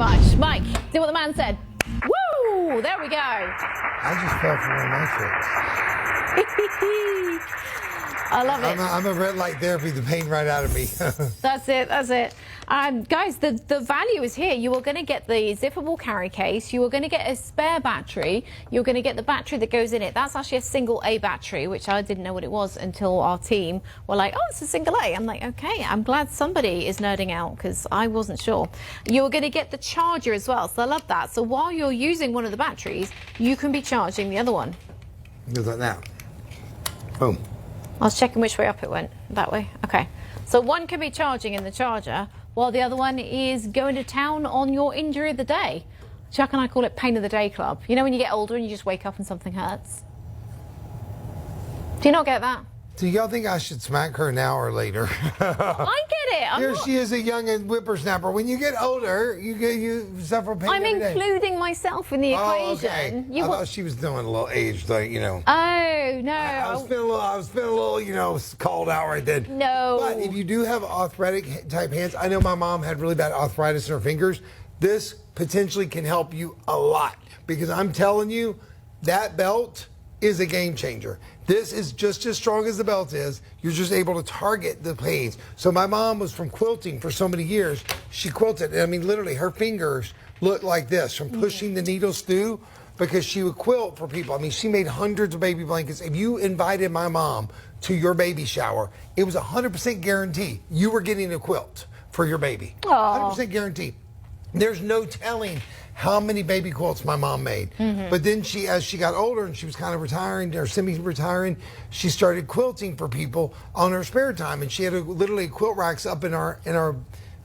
much. Mike, do what the man said. Woo! There we go. I just fell for one of my tricks. I love it. I'm a red light therapy, the pain right out of me. That's it, that's it. Guys, the value is here. You are going to get the zippable carry case. You are going to get a spare battery. You're going to get the battery that goes in it. That's actually a single A battery, which I didn't know what it was until our team were like, oh, it's a single A. I'm like, okay, I'm glad somebody is nerding out because I wasn't sure. You're going to get the charger as well, so I love that. So while you're using one of the batteries, you can be charging the other one. Just like that. Boom. I was checking which way up it went. That way? Okay. So one can be charging in the charger, while the other one is going to town on your injury of the day. Chuck and I call it pain of the day club. You know when you get older and you just wake up and something hurts? Do you not get that? Do y'all think I should smack her now or later? I get it. Here she is, a young and whippersnapper. When you get older, you suffer pain I'm every day. including myself in the equation. Okay. I thought she was doing a little age thing, you know. Oh, no. I was feeling a little, you know, called out right then. No. But if you do have arthritic type hands, I know my mom had really bad arthritis in her fingers. This potentially can help you a lot because I'm telling you, that belt is a game changer. This is just as strong as the belt is. You're just able to target the pains. So my mom was from quilting for so many years. She quilted. I mean, literally, her fingers looked like this from pushing the needles through because she would quilt for people. I mean, she made hundreds of baby blankets. If you invited my mom to your baby shower, it was 100% guarantee you were getting a quilt for your baby. 100% guarantee. There's no telling how many baby quilts my mom made. But then as she got older and she was kind of retiring or semi-retiring, she started quilting for people on her spare time. And she had literally quilt racks up in our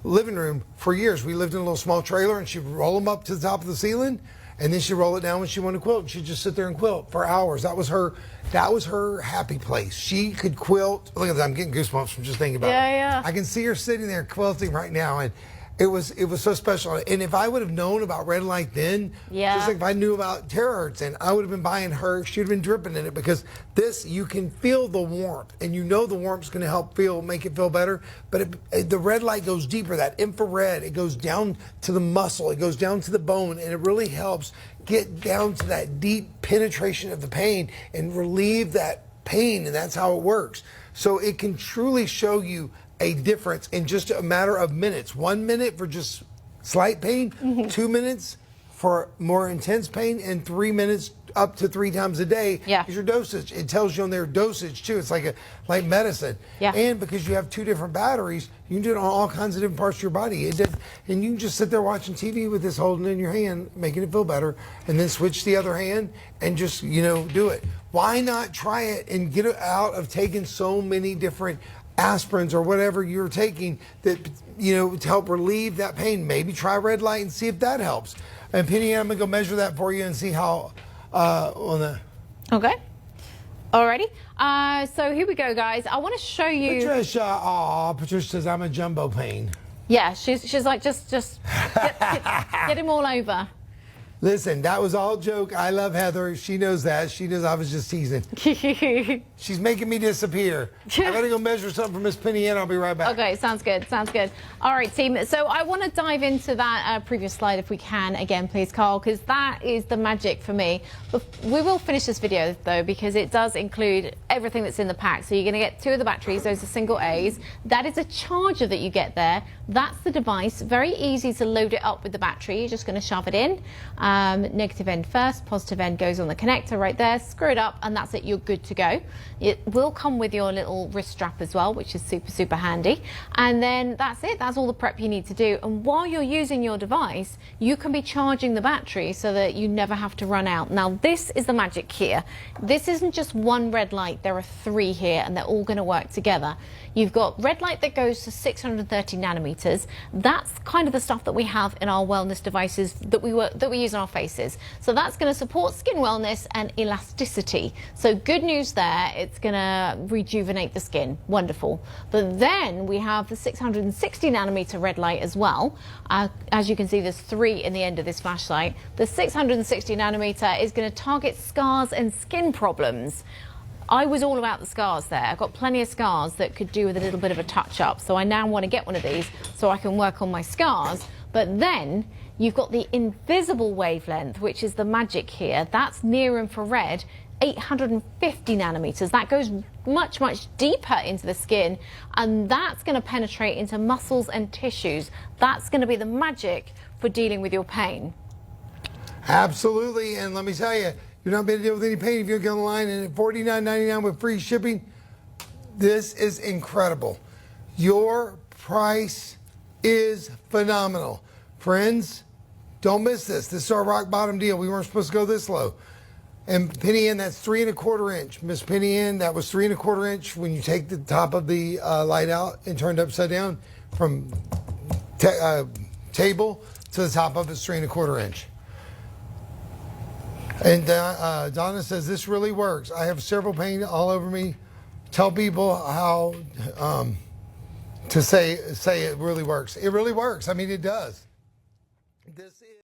living room for years. We lived in a little small trailer and she'd roll them up to the top of the ceiling and then she'd roll it down when she wanted to quilt. And she'd just sit there and quilt for hours. That was her happy place. She could quilt. Look at that, I'm getting goosebumps from just thinking about it. Yeah. I can see her sitting there quilting right now, and it was so special. And if I would have known about red light then, just like if I knew about terahertz, and I would have been buying her, she would have been dripping in it because this, you can feel the warmth, and you know the warmth's going to help make it feel better. But the red light goes deeper, that infrared, it goes down to the muscle, it goes down to the bone, and it really helps get down to that deep penetration of the pain and relieve that pain, and that's how it works. So it can truly show you a difference in just a matter of minutes. 1 minute for just slight pain, 2 minutes for more intense pain, and 3 minutes up to 3 times a day is your dosage. It tells you on their dosage too. It's like medicine. And because you have 2 different batteries, you can do it on all kinds of different parts of your body. And you can just sit there watching TV with this holding in your hand, making it feel better, and then switch the other hand and just, do it. Why not try it and get it out of taking so many different aspirins or whatever you're taking that, to help relieve that pain? Maybe try red light and see if that helps. And Penny, I'm going to go measure that for you and see how Okay. Alrighty. So here we go, guys. I want to show you. Patricia says I'm a jumbo pain. Yeah, she's like, just get him all over. Listen, that was all joke. I love Heather. She knows that. She knows I was just teasing. She's making me disappear. I gotta go measure something for Miss Penny and I'll be right back. Okay, sounds good. Sounds good. All right, team. So I want to dive into that previous slide if we can again, please, Carl, because that is the magic for me. But we will finish this video though because it does include everything that's in the pack. So you're going to get 2 of the batteries. Those are single A's. That is a charger that you get there. That's the device. Very easy to load it up with the battery. You're just going to shove it in. Negative end first, positive end goes on the connector right there, screw it up, and that's it, you're good to go. It will come with your little wrist strap as well, which is super handy. And then that's it, that's all the prep you need to do. And while you're using your device, you can be charging the battery so that you never have to run out. Now this is the magic here. This isn't just one red light, there are 3 here and they're all going to work together. You've got red light that goes to 630 nanometers. That's kind of the stuff that we have in our wellness devices that we use on our faces. So that's going to support skin wellness and elasticity. So good news there, it's going to rejuvenate the skin. Wonderful. But then we have the 660 nanometer red light as well. As you can see, there's 3 in the end of this flashlight. The 660 nanometer is going to target scars and skin problems. I was all about the scars there. I've got plenty of scars that could do with a little bit of a touch-up. So I now want to get one of these so I can work on my scars. But then you've got the invisible wavelength, which is the magic here. That's near infrared, 850 nanometers. That goes much, much deeper into the skin, and that's going to penetrate into muscles and tissues. That's going to be the magic for dealing with your pain. Absolutely, and let me tell you, you're not going to deal with any pain if you get online, and at $49.99 with free shipping, this is incredible. Your price is phenomenal. Friends, don't miss this. This is our rock bottom deal. We weren't supposed to go this low. And Penny Inn, that's 3 1/4 inch. Miss Penny Inn, that was 3 1/4 inch when you take the top of the light out and turn it upside down from table to the top of it's 3 1/4 inch. And Donna says, this really works. I have several pain all over me. Tell people how to say it really works. It really works. I mean, it does. This is